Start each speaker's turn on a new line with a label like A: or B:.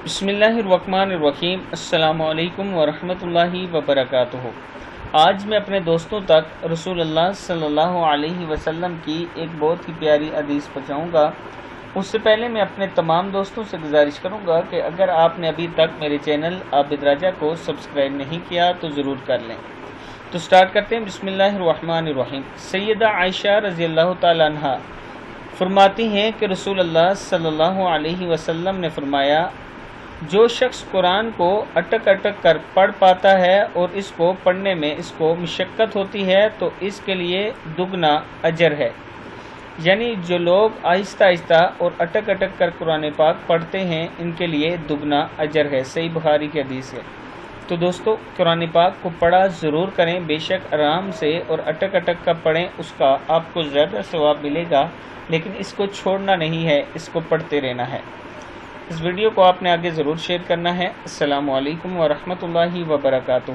A: بسم اللہ الرحمن الرحیم۔ السلام علیکم ورحمۃ اللہ وبرکاتہ۔ آج میں اپنے دوستوں تک رسول اللہ صلی اللہ علیہ وسلم کی ایک بہت ہی پیاری حدیث پہنچاؤں گا۔ اس سے پہلے میں اپنے تمام دوستوں سے گزارش کروں گا کہ اگر آپ نے ابھی تک میرے چینل عابد راجہ کو سبسکرائب نہیں کیا تو ضرور کر لیں۔ تو سٹارٹ کرتے ہیں۔ بسم اللہ الرحمن الرحیم۔ سیدہ عائشہ رضی اللہ تعالی عنہ فرماتی ہیں کہ رسول اللہ صلی اللہ علیہ وسلم نے فرمایا، جو شخص قرآن کو اٹک اٹک کر پڑھ پاتا ہے اور اس کو پڑھنے میں اس کو مشقت ہوتی ہے تو اس کے لیے دگنا اجر ہے۔ یعنی جو لوگ آہستہ آہستہ اور اٹک اٹک کر قرآن پاک پڑھتے ہیں ان کے لیے دگنا اجر ہے۔ صحیح بخاری کی حدیث ہے۔ تو دوستو، قرآن پاک کو پڑھا ضرور کریں، بے شک آرام سے اور اٹک اٹک کا پڑھیں، اس کا آپ کو زیادہ ثواب ملے گا، لیکن اس کو چھوڑنا نہیں ہے، اس کو پڑھتے رہنا ہے۔ اس ویڈیو کو آپ نے آگے ضرور شیئر کرنا ہے۔ السلام علیکم ورحمۃ اللہ وبرکاتہ۔